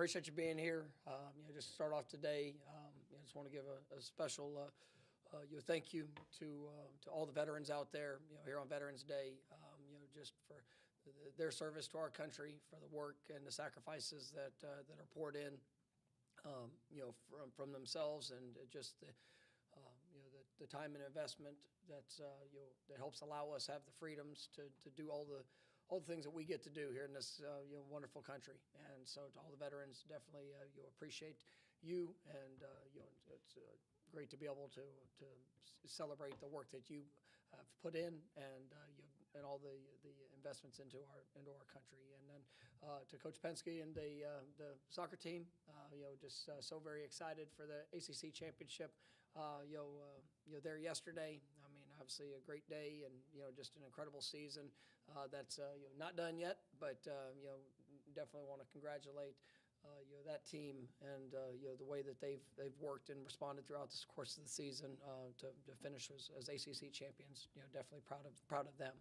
Appreciate you being here. Just to start off today, just want to give a special thank you to all the veterans out there, here on Veterans Day, just for their service to our country, for the work and the sacrifices that are poured in, from themselves, and just the time and investment that helps allow us have the freedoms to do all the things that we get to do here in this wonderful country. And so to all the veterans, definitely appreciate you, and it's great to be able to celebrate the work that you have put in, and all the investments into our country. And then to Coach Penske and the soccer team, just so very excited for the ACC championship. There yesterday. I mean, obviously a great day, and just an incredible season that's not done yet, but definitely want to congratulate that team, and the way that they've worked and responded throughout the course of the season to finish as ACC champions. Definitely proud of them.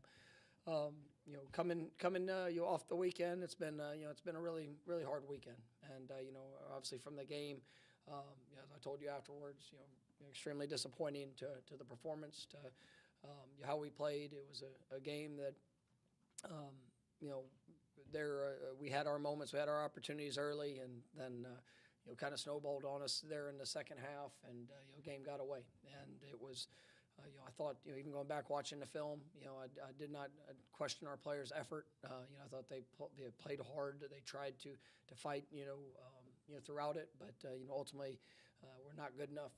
Coming off the weekend, it's been a really hard weekend, and obviously from the game, as I told you afterwards, extremely disappointing to the performance, to how we played. It was a game that we had our moments, we had our opportunities early, and then kind of snowballed on us there in the second half, and game got away. And it was I thought, even going back watching the film, I did not question our players' effort. I thought they played hard. They tried to fight, throughout it, but ultimately we're not good enough,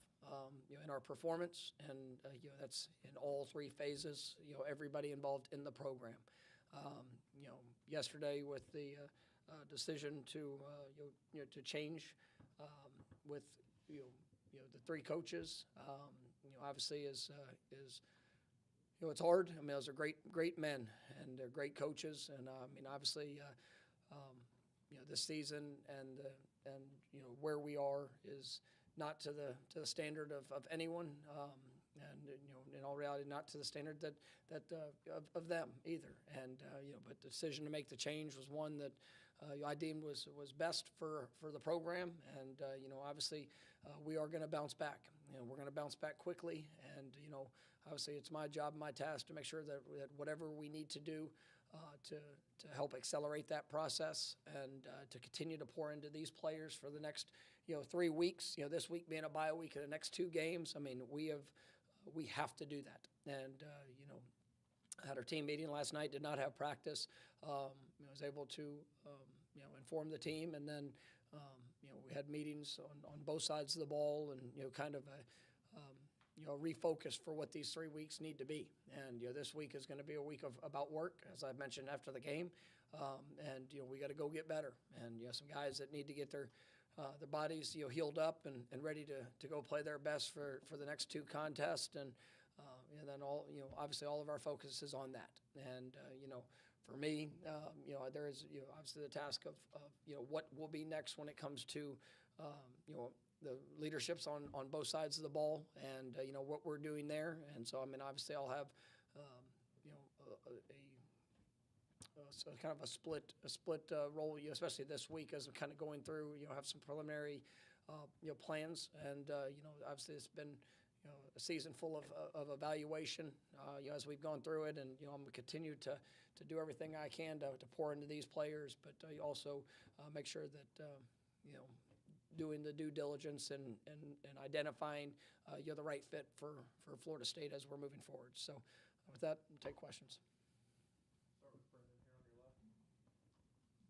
in our performance, and that's in all three phases. Everybody involved in the program. Yesterday with the decision to change with the three coaches, obviously is it's hard. I mean, those are great men, and they're great coaches, and I mean, obviously this season and where we are is not to the standard of anyone, and in all reality, not to the standard that of them either. And but the decision to make the change was one that I deemed was best for the program. And obviously we are going to bounce back. We're going to bounce back quickly, and obviously it's my job, my task to make sure that whatever we need to do to help accelerate that process, and to continue to pour into these players for the next 3 weeks. This week being a bye week, and the next 2 games. I mean, we have to do that. And I had our team meeting last night. Did not have practice. I was able to inform the team, and then we had meetings on both sides of the ball, and kind of a refocus for what these 3 weeks need to be. And this week is going to be a week about work, as I mentioned after the game, and we got to go get better. And some guys that need to get their bodies healed up and ready to go play their best for the next 2 contests. And then obviously all of our focus is on that. And for me, there is obviously the task of what will be next when it comes to the leaderships on both sides of the ball, and what we're doing there. And so I mean, obviously I'll have so kind of a split role, especially this week, as I'm kind of going through, have some preliminary plans. And obviously it's been a season full of evaluation as we've gone through it, and I'm going to continue to do everything I can to pour into these players, but also make sure that doing the due diligence and identifying the right fit for Florida State as we're moving forward. So with that, we'll take questions. Start with Brendan here on your left.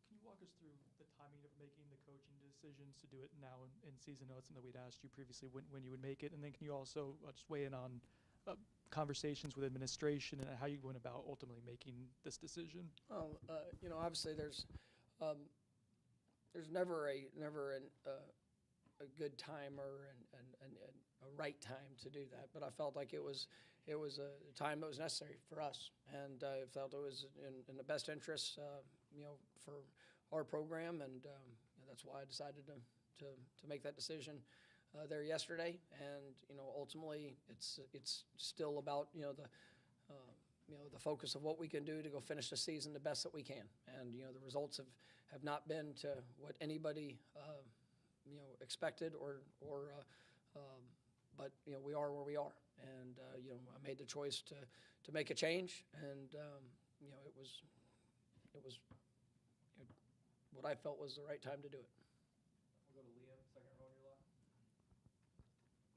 Can you walk us through the timing of making the coaching decisions to do it now in season? I know it's something that we'd asked you previously when you would make it, and then can you also just weigh in on conversations with administration and how you went about ultimately making this decision? Well, obviously there's never a good time or a right time to do that, but I felt like it was a time that was necessary for us, and I felt it was in the best interest, for our program, and that's why I decided to make that decision there yesterday. And ultimately it's still about the focus of what we can do to go finish the season the best that we can. And the results have not been to what anybody expected but we are where we are, and I made the choice to make a change, and it was what I felt was the right time to do it. We'll go to Liam, second row on your left.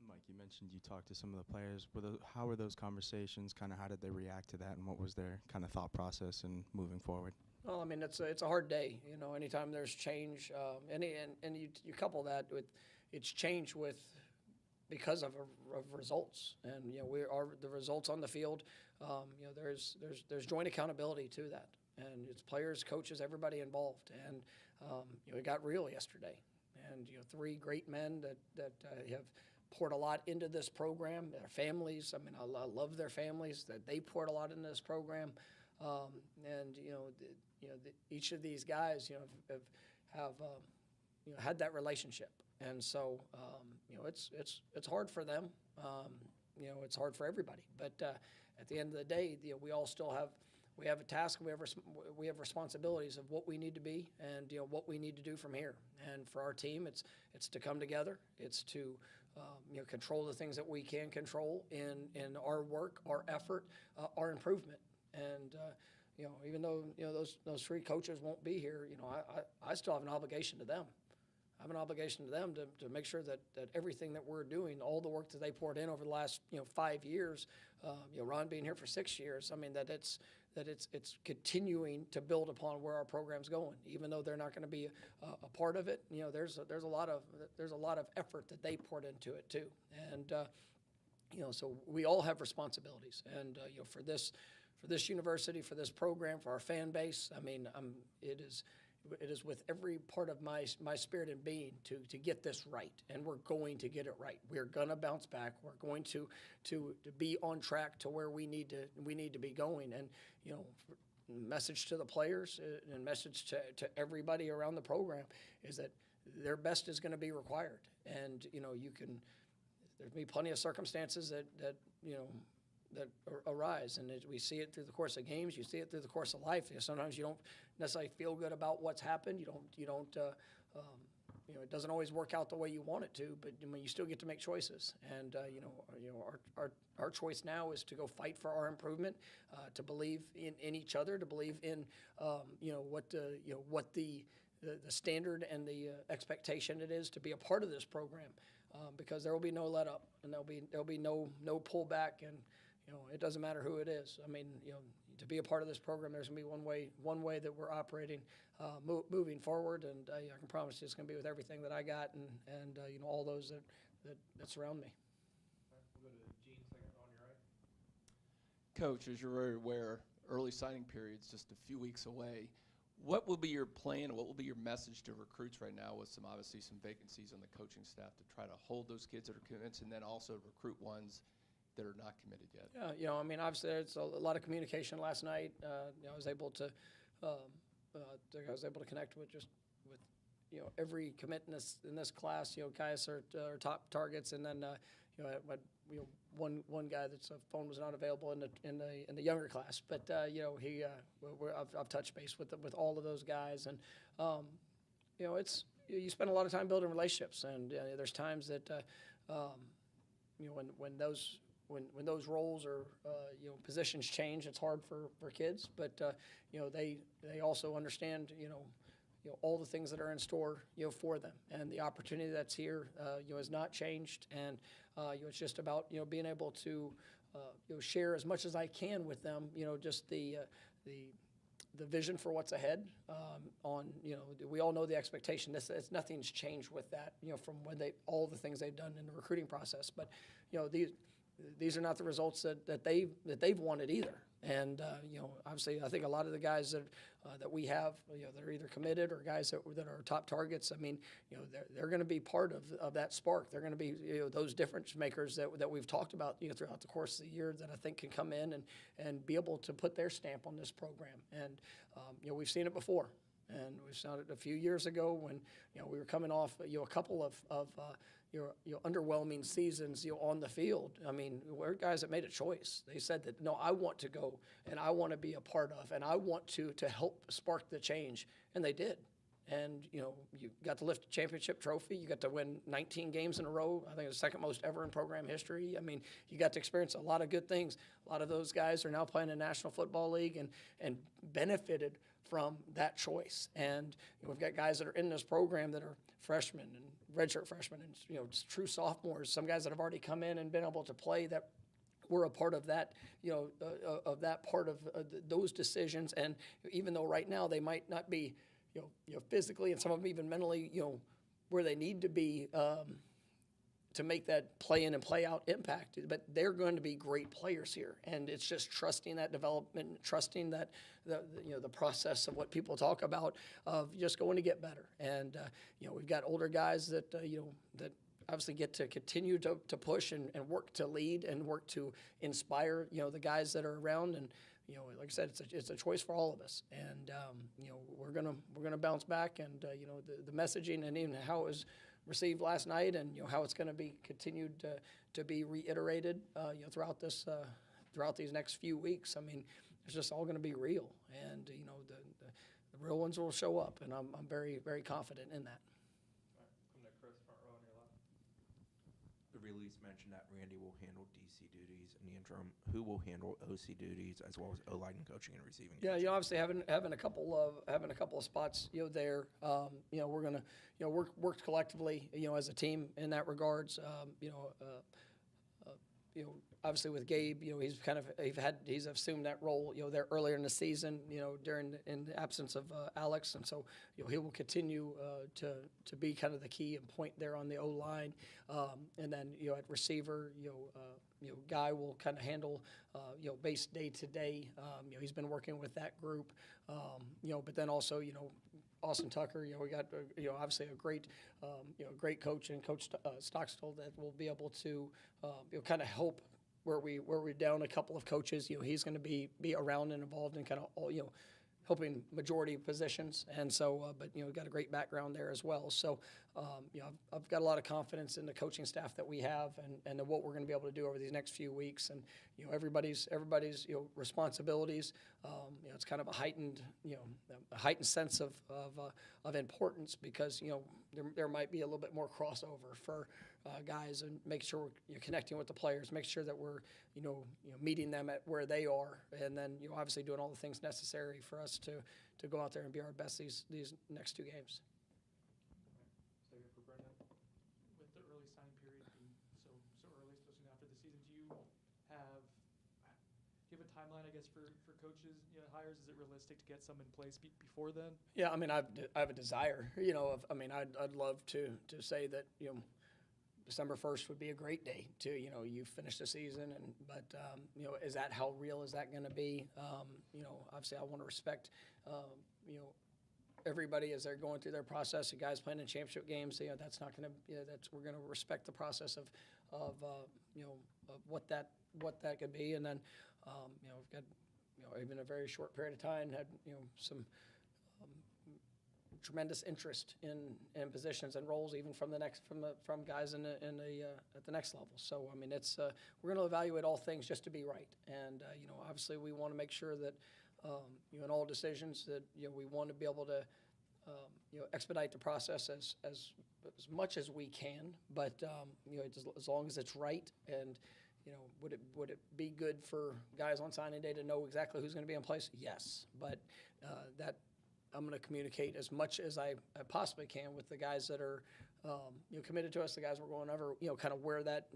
Mike, you mentioned you talked to some of the players. How were those conversations? Kind of how did they react to that, and what was their kind of thought process in moving forward? Well, I mean, it's a hard day, anytime there's change, and you couple that with it's change because of results, and the results on the field. There's joint accountability to that, and it's players, coaches, everybody involved, and it got real yesterday, and 3 great men that have poured a lot into this program. Their families, I mean, I love their families, that they poured a lot into this program, and each of these guys have had that relationship, and so it's hard for them. It's hard for everybody, but at the end of the day, we all still have a task, and we have responsibilities of what we need to be, and what we need to do from here. And for our team, it's to come together. It's to control the things that we can control in our work, our effort, our improvement. And even though those 3 coaches won't be here, I still have an obligation to them. I have an obligation to them to make sure that everything that we're doing, all the work that they poured in over the last 5 years, Ron being here for 6 years, I mean that it's continuing to build upon where our program's going. Even though they're not going to be a part of it, there's a lot of effort that they poured into it too, and so we all have responsibilities, and for this university, for this program, for our fan base, I mean, it is with every part of my spirit and being to get this right, and we're going to get it right. We're going to bounce back. We're going to be on track to where we need to be going. And message to the players and message to everybody around the program is that their best is going to be required. And there's be plenty of circumstances that arise, and we see it through the course of games. You see it through the course of life. Sometimes you don't necessarily feel good about what's happened. You don't. It doesn't always work out the way you want it to, but you still get to make choices. And our choice now is to go fight for our improvement, to believe in each other, to believe in what the standard and the expectation it is to be a part of this program, because there will be no let up, and there'll be no pullback, and it doesn't matter who it is. I mean, to be a part of this program, there's going to be one way that we're operating moving forward, and I can promise you it's going to be with everything that I got and all those that surround me. We'll go to Gene, second row on your right. Coach, as you're very aware, early signing period's just a few weeks away. What will be your plan, what will be your message to recruits right now with some vacancies on the coaching staff to try to hold those kids that are convinced, and then also recruit ones that are not committed yet? Yeah, I mean, obviously there's a lot of communication last night. I was able to connect with every commit in this class. Guys are top targets, and then one guy that's phone was not available in the younger class, but I've touched base with all of those guys, and it's you spend a lot of time building relationships, and there's times that when those roles or positions change, it's hard for kids, but they also understand all the things that are in store for them, and the opportunity that's here has not changed, and it's just about being able to share as much as I can with them, just the vision for what's ahead. We all know the expectation. Nothing's changed with that, from when all the things they've done in the recruiting process. But these are not the results that they've wanted either. And obviously, I think a lot of the guys that we have, that are either committed or guys that are top targets. I mean, they're going to be part of that spark. They're going to be those difference makers that we've talked about throughout the course of the year, that I think can come in and be able to put their stamp on this program. And we've seen it before, and we saw it a few years ago when we were coming off a couple of underwhelming seasons on the field. I mean, we're guys that made a choice. They said that, no, I want to go and I want to be a part of, and I want to help spark the change, and they did. and, you got to lift a championship trophy. You got to win 19 games in a row. I think it's the second most ever in program history. I mean, you got to experience a lot of good things. A lot of those guys are now playing in the National Football League and benefited from that choice. And we've got guys that are in this program that are freshmen and redshirt freshmen and, just true sophomores. Some guys that have already come in and been able to play that were a part of that, of that part of those decisions. And even though right now they might not be, physically and some of them even mentally, where they need to be to make that play in and play out impact, but they're going to be great players here. And it's just trusting that development, trusting that the process of what people talk about of just going to get better. And we've got older guys that that obviously get to continue to push and work to lead and work to inspire the guys that are around. And like I said, it's a choice for all of us. And we're gonna bounce back. And the messaging and even how it was received last night, and how it's going to be continued to be reiterated throughout this throughout these next few weeks. I mean, it's just all going to be real, and the real ones will show up, and I'm very, very confident in that. All right, come to Chris, front row on your left. The release mentioned that Randy will handle DC duties in the interim. Who will handle OC duties as well as O-line and coaching and receiving? Yeah, obviously having a couple of spots there. We're gonna work collectively as a team in that regards. Obviously with Gabe, he's assumed that role there earlier in the season, in the absence of Alex, and so he will continue to be kind of the key and point there on the O line, and then at receiver, Guy will kind of handle base day to day. He's been working with that group, but then also Austin Tucker, we got obviously a great great coach and Coach Stockstill that will be able to kind of help where we're down a couple of coaches. He's going to be around and involved in kind of all helping majority positions, and so but we've got a great background there as well. So I've got a lot of confidence in the coaching staff that we have, and what we're going to be able to do over these next few weeks, and everybody's responsibilities. It's kind of a heightened sense of importance, because there might be a little bit more crossover for guys, and make sure you're connecting with the players, make sure that we're meeting them at where they are, and then obviously doing all the things necessary for us to go out there and be our best these next two games. Stay here for Brendan. With the early signing period being so early, especially after the season, do you have a timeline, I guess, for coaches hires? Is it realistic to get some in place before then? Yeah, I mean, I have a desire, I'd love to say that, December 1st would be a great day to, you finish the season, but is that how real is that going to be? Obviously I want to respect, everybody as they're going through their process. The guys playing in championship games, that's not going to, we're going to respect the process of what that could be. And then, we've got, even a very short period of time had, some tremendous interest in positions and roles, even from guys at the next level. So I mean, it's we're going to evaluate all things just to be right, and obviously we want to make sure that in all decisions that we want to be able to expedite the process as much as we can, but as long as it's right. And would it be good for guys on signing day to know exactly who's going to be in place? Yes, but that I'm going to communicate as much as I possibly can with the guys that are committed to us, the guys we're going over, kind of where that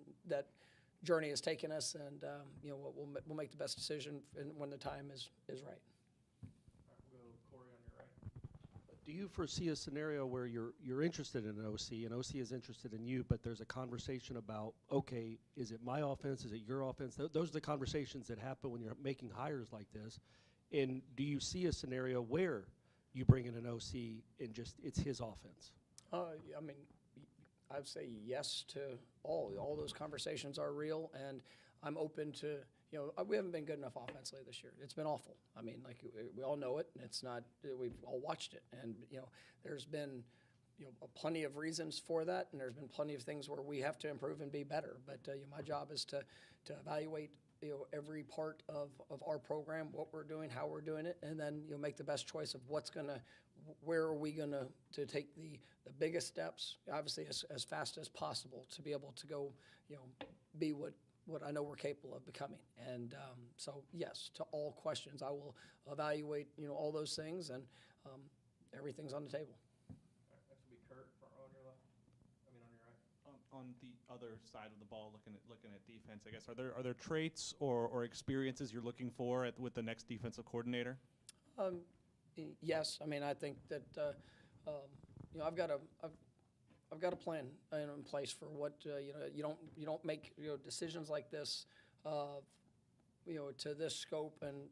journey has taken us, and we'll make the best decision when the time is right. All right, we'll go Corey on your right. Do you foresee a scenario where you're interested in an OC, and OC is interested in you, but there's a conversation about, okay, is it my offense, is it your offense? Those are the conversations that happen when you're making hires like this. And do you see a scenario where you bring in an OC and just it's his offense? I mean, I'd say yes to all those conversations are real, and I'm open to, we haven't been good enough offensively this year. It's been awful. I mean, like, we all know it, and it's not, we've all watched it, and there's been plenty of reasons for that, and there's been plenty of things where we have to improve and be better. But my job is to evaluate every part of our program, what we're doing, how we're doing it, and then make the best choice of what's gonna where are we going to take the biggest steps, obviously as fast as possible to be able to go, be what I know we're capable of becoming. And so, yes, to all questions, I will evaluate, all those things, and everything's on the table. All right, next will be Kurt, front row on your left. I mean, on your right. On the other side of the ball, looking at defense, I guess, are there traits or experiences you're looking for with the next defensive coordinator? Yes, I mean, I think that I've got a plan in place for what you don't make decisions like this, to this scope and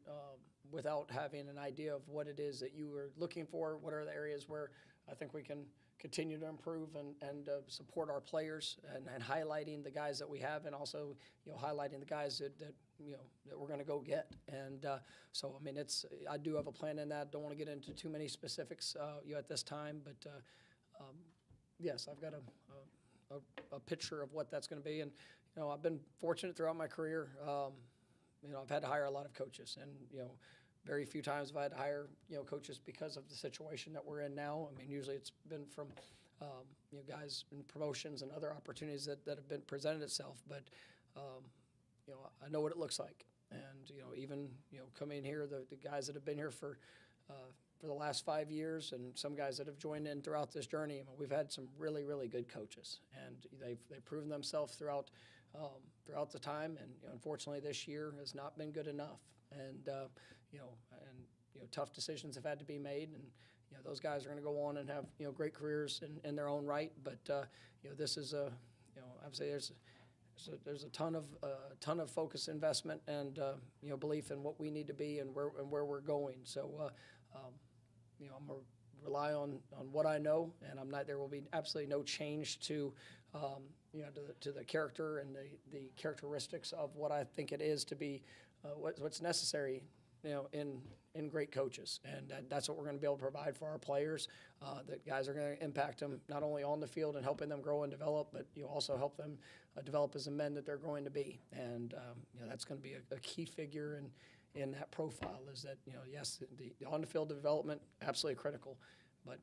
without having an idea of what it is that you are looking for. What are the areas where I think we can continue to improve and support our players, and highlighting the guys that we have, and also highlighting the guys that we're going to go get. And so I mean, I do have a plan in that. Don't want to get into too many specifics at this time, but yes, I've got a picture of what that's going to be. And I've been fortunate throughout my career. I've had to hire a lot of coaches, and very few times have I had to hire coaches because of the situation that we're in now. I mean, usually it's been from guys in promotions and other opportunities that have been presented itself. But I know what it looks like, and even coming here, the guys that have been here for the last 5 years, and some guys that have joined in throughout this journey. I mean, we've had some really, really good coaches, and they've proven themselves throughout the time. And unfortunately, this year has not been good enough. And tough decisions have had to be made, and those guys are going to go on and have great careers in their own right. But this is obviously there's a ton of focus, investment, and belief in what we need to be and where we're going. So I'm gonna rely on what I know, and there will be absolutely no change to to the character and the characteristics of what I think it is to be what's necessary in great coaches. And that's what we're going to be able to provide for our players. That guys are going to impact them not only on the field and helping them grow and develop, but also help them develop as the men that they're going to be. And that's going to be a key figure in that profile. Is that yes, the on the field development, absolutely critical. But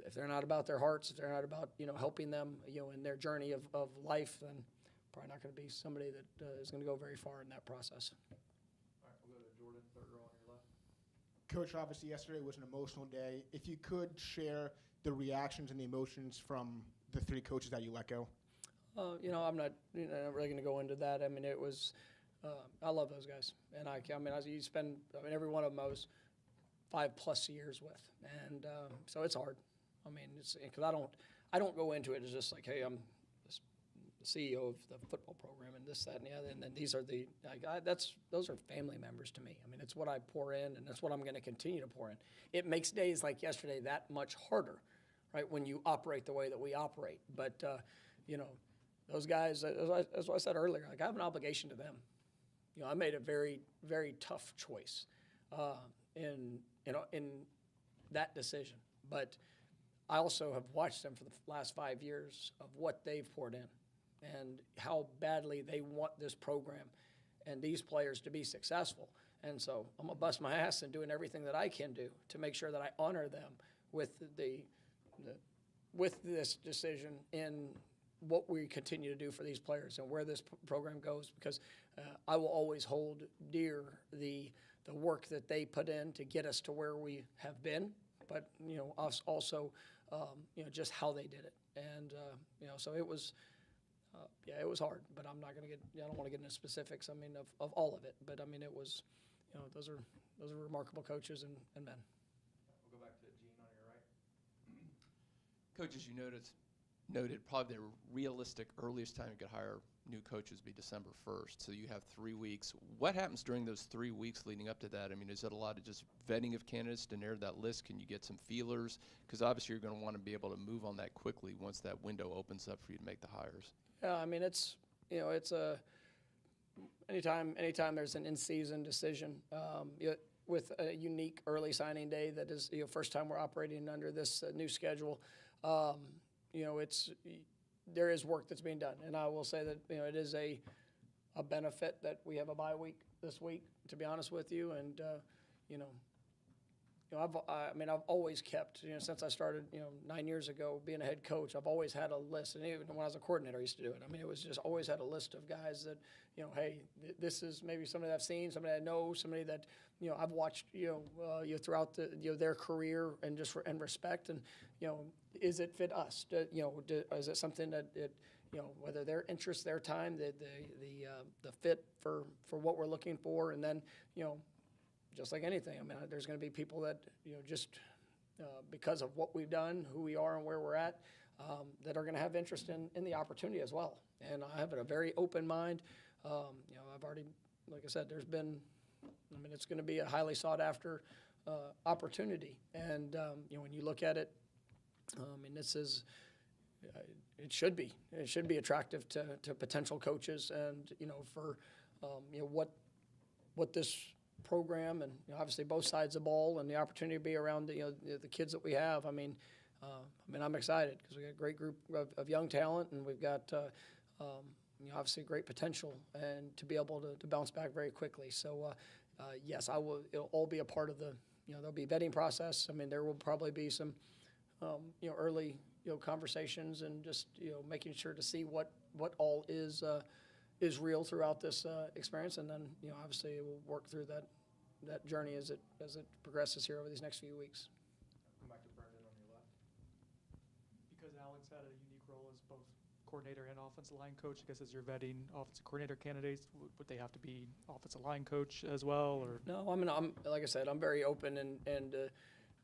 if they're not about their hearts, if they're not about helping them in their journey of life, then probably not going to be somebody that is going to go very far in that process. All right, we'll go to Jordan, third row on your left. Coach, obviously yesterday was an emotional day. If you could share the reactions and the emotions from the three coaches that you let go. I'm not really going to go into that. I mean, it was I love those guys, and you spend every one of them I was 5+ years with, and so it's hard. I mean, it's because I don't go into it as just like, hey, I'm the CEO of the football program and this, that, and the other, and then these are those are family members to me. I mean, it's what I pour in, and that's what I'm going to continue to pour in. It makes days like yesterday that much harder, right, when you operate the way that we operate. But those guys, as I said earlier, I have an obligation to them. I made a very, very tough choice in that decision, but I also have watched them for the last 5 years of what they've poured in and how badly they want this program and these players to be successful. And so I'm gonna bust my ass and doing everything that I can do to make sure that I honor them with with this decision in what we continue to do for these players and where this program goes, because I will always hold dear the work that they put in to get us to where we have been, but us also just how they did it. And so it was it was hard, but I don't want to get into specifics, I mean, of all of it, but I mean, it was those are remarkable coaches and men. We'll go back to Gene on your right. Coach, as you noted, probably the realistic earliest time you could hire new coaches would be December 1st. So you have 3 weeks. What happens during those 3 weeks leading up to that? I mean, is it a lot of just vetting of candidates to narrow that list? Can you get some feelers? Because obviously you're going to want to be able to move on that quickly once that window opens up for you to make the hires. Yeah, I mean, it's a anytime there's an in-season decision with a unique early signing day that is first time we're operating under this new schedule. There is work that's being done, and I will say that it is a benefit that we have a bye week this week, to be honest with you, and I've always kept, since I started, 9 years ago being a head coach, I've always had a list. And even when I was a coordinator, I used to do it. I mean, it was just always had a list of guys that, hey, this is maybe somebody that I've seen, somebody I know, somebody that, I've watched, throughout their career and just and respect. And, is it fit us? Is it something that whether their interest, their time, the fit for what we're looking for, and then, just like anything, I mean, there's going to be people that, just because of what we've done, who we are and where we're at, that are going to have interest in the opportunity as well. And I have a very open mind. I've already, like I said, it's going to be a highly sought after opportunity. And, when you look at it, this is, it should be attractive to potential coaches and, for, what this program and obviously both sides of the ball and the opportunity to be around the kids that we have. I'm excited because we got a great group of young talent, and we've got obviously great potential and to be able to bounce back very quickly. So yes, it'll all be a part of the there'll be vetting process. There will probably be some early conversations and just making sure to see what all is real throughout this experience, and then obviously we'll work through that journey as it progresses here over these next few weeks. Come back to Brendan on your left. Because Alex had a unique role as both coordinator and offensive line coach, I guess as you're vetting offensive coordinator candidates, would they have to be offensive line coach as well, or? No, I'm like I said, I'm very open and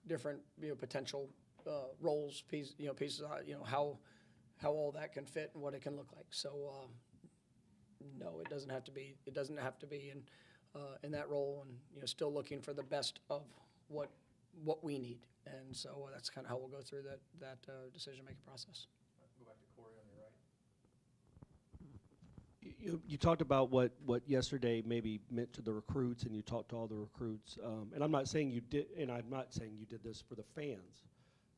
different potential roles, pieces, how all that can fit and what it can look like. So no, it doesn't have to be. It doesn't have to be in that role, and still looking for the best of what we need. And so that's kind of how we'll go through that decision making process. Go back to Corey on your right. You talked about what yesterday maybe meant to the recruits, and you talked to all the recruits. And I'm not saying you did, and I'm not saying you did this for the fans,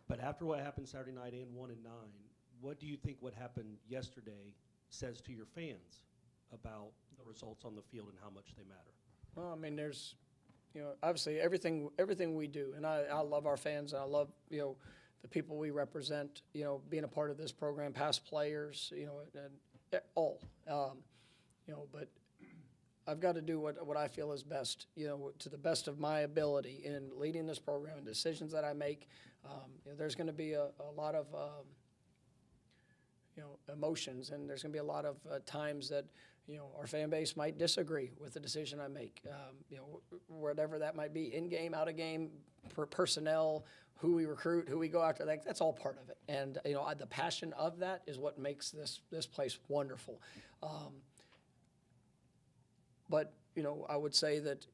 but after what happened Saturday night and 1 and 9, what do you think what happened yesterday says to your fans about the results on the field and how much they matter? Well, there's, obviously everything we do, and I love our fans, and I love, the people we represent, being a part of this program, past players, and all, but I've got to do what I feel is best, to the best of my ability in leading this program and decisions that I make. There's going to be a lot of, emotions, and there's going to be a lot of times that, our fan base might disagree with the decision I make, whatever that might be, in game, out of game, personnel, who we recruit, who we go after. That's all part of it. And the passion of that is what makes this place wonderful. But I would say that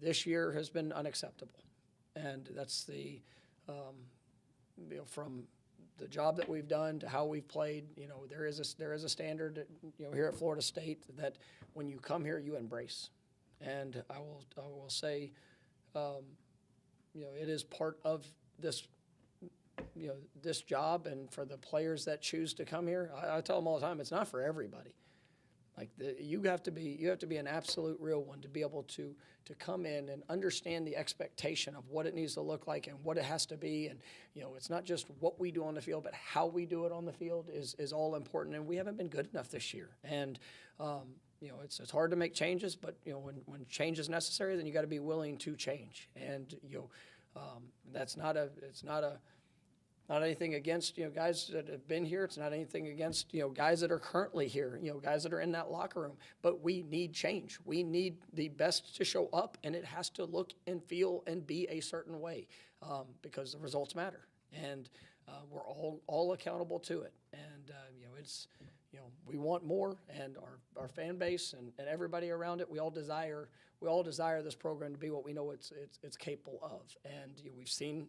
this year has been unacceptable, and that's the from the job that we've done to how we've played. There is a standard here at Florida State that when you come here you embrace, and I will say it is part of this this job, and for the players that choose to come here, I tell them all the time, it's not for everybody. You have to be an absolute real one to be able to come in and understand the expectation of what it needs to look like and what it has to be. And it's not just what we do on the field, but how we do it on the field is all important. And we haven't been good enough this year. And it's hard to make changes, but when change is necessary, then you got to be willing to change. And it's not anything against guys that have been here. It's not anything against guys that are currently here. Guys that are in that locker room. But we need change. We need the best to show up, and it has to look and feel and be a certain way because the results matter, and we're all accountable to it. And it's we want more, and our fan base and everybody around it, we all desire this program to be what we know it's capable of. And we've seen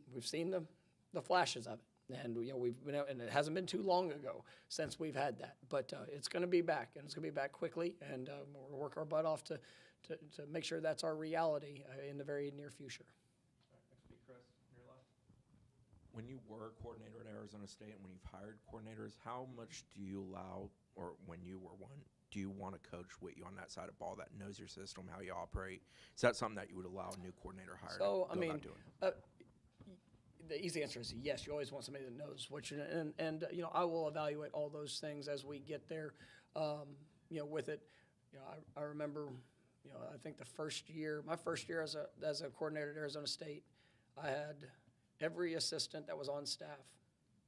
the flashes of it. And we've been out, and it hasn't been too long ago since we've had that. But it's going to be back, and it's going to be back quickly. And we're going to work our butt off to make sure that's our reality in the very near future. Next speak, Chris, on your left. when you were a coordinator at Arizona State and when you've hired coordinators, how much do you allow, or when you were one, do you want a coach with you on that side of ball that knows your system, how you operate? Is that something that you would allow a new coordinator hire to go about doing? The easy answer is yes. You always want somebody that knows what you're, and I will evaluate all those things as we get there. With it, I remember, I think my first year as a coordinator at Arizona State, I had every assistant that was on staff,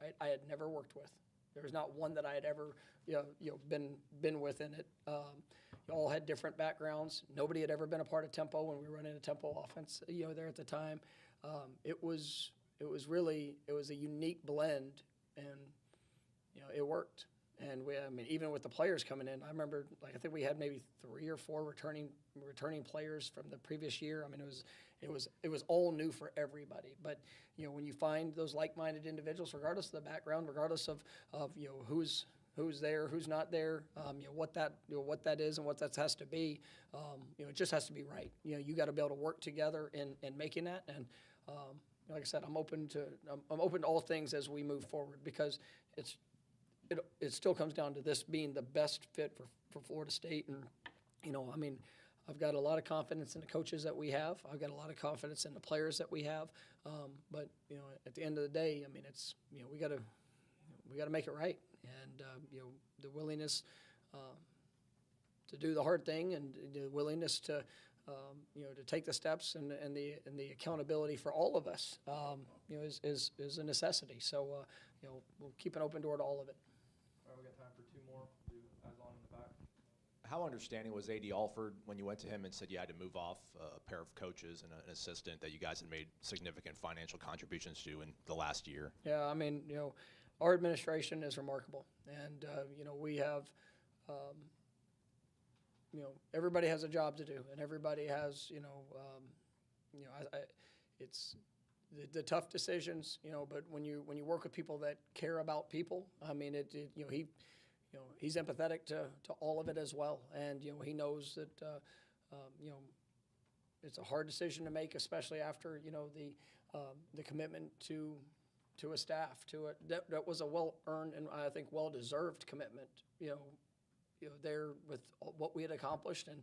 right, I had never worked with. There was not one that I had ever, been with in it. All had different backgrounds. Nobody had ever been a part of tempo when we were running a tempo offense, there at the time. It was a unique blend, and it worked. And even with the players coming in, I remember, I think we had maybe 3 or 4 returning players from the previous year. It was all new for everybody. But when you find those like-minded individuals, regardless of the background, regardless of who's there, who's not there, what that is and what that has to be, it just has to be right. You got to be able to work together in making that. And like I said, I'm open to all things as we move forward, because it still comes down to this being the best fit for Florida State. And I've got a lot of confidence in the coaches that we have. I've got a lot of confidence in the players that we have. But at the end of the day, it's we got to make it right. And the willingness to do the hard thing, and the willingness to to take the steps, and the accountability for all of us, is a necessity. So we'll keep an open door to all of it. All right, we got time for 2 more. Do Aslan in the back. How understanding was AD Alford when you went to him and said you had to move off a pair of coaches and an assistant that you guys had made significant financial contributions to in the last year? Yeah, our administration is remarkable, and we have, everybody has a job to do, and everybody has, it's the tough decisions, but when you work with people that care about people, he's empathetic to all of it as well, and he knows that it's a hard decision to make, especially after the commitment to a staff, that was a well-earned and I think well-deserved commitment, there with what we had accomplished, and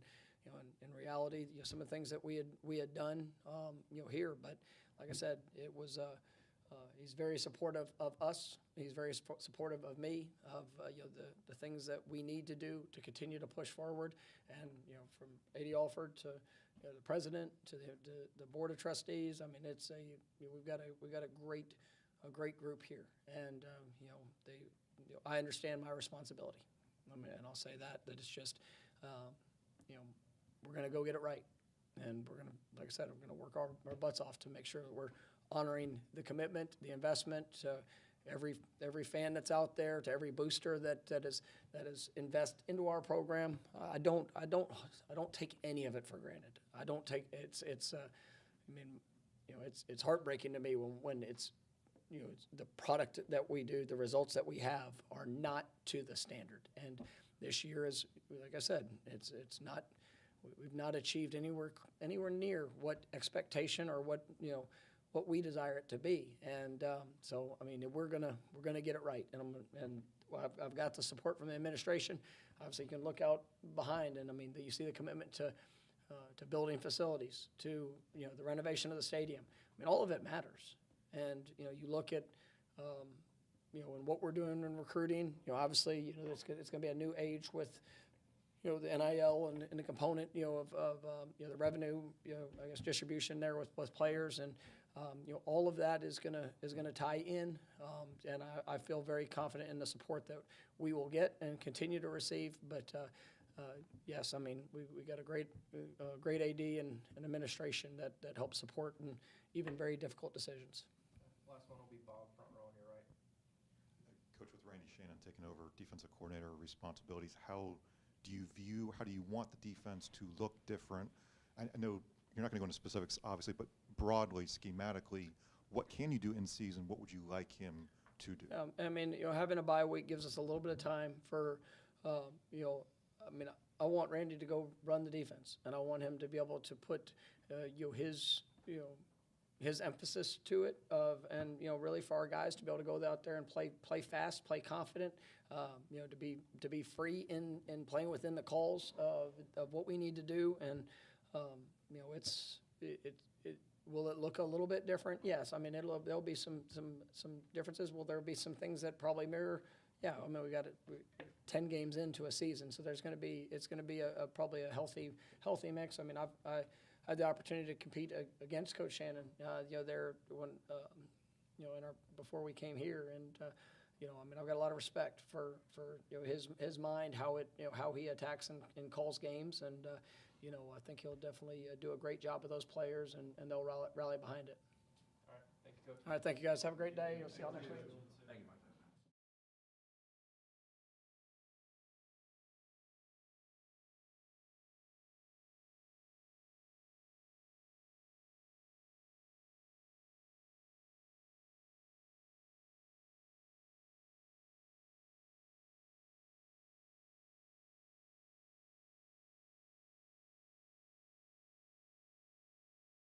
in reality, some of the things that we had done, here. But like I said, it was he's very supportive of us. He's very supportive of me, of the things that we need to do to continue to push forward. And from AD Alford to the president to the board of trustees, it's we've got a great group here, and I understand my responsibility. And I'll say that it's just we're going to go get it right, and we're going to, like I said, we're going to work our butts off to make sure that we're honoring the commitment, the investment, to every fan that's out there, to every booster that is invest into our program. I don't take any of it for granted. I don't take it's it's heartbreaking to me when it's the product that we do, the results that we have are not to the standard. And this year is, like I said, it's not, we've not achieved anywhere near what expectation or what we desire it to be. And so we're gonna get it right. And I've got the support from the administration. Obviously, you can look out behind, and you see the commitment to building facilities, to the renovation of the stadium. All of it matters. And you look at and what we're doing in recruiting. Obviously, it's going to be a new age with the NIL and the component of the revenue I guess distribution there with players, and all of that is gonna tie in, and I feel very confident in the support that we will get and continue to receive. But yes, we got a great AD and administration that helps support in even very difficult decisions. Last one will be Bob, front row on your right. Coach, with Randy Shannon taking over defensive coordinator responsibilities, how do you want the defense to look different? I know you're not going to go into specifics, obviously, but broadly, schematically, what can you do in season? What would you like him to do? Having a bye week gives us a little bit of time for, I want Randy to go run the defense, and I want him to be able to put, his emphasis to it and really for our guys to be able to go out there and play fast, play confident, to be free in playing within the calls of what we need to do. And will it look a little bit different? Yes. I mean, there'll be some differences. Will there be some things that probably mirror? Yeah. I mean, we got 10 games into a season, so it's going to be probably a healthy mix. I mean, I had the opportunity to compete against Coach Shannon. There when before we came here, and I mean, I've got a lot of respect for his mind, how he attacks and calls games, and I think he'll definitely do a great job with those players, and they'll rally behind it. All right, thank you, Coach. All right, thank you guys. Have a great day. We'll see y'all next week. Thank you.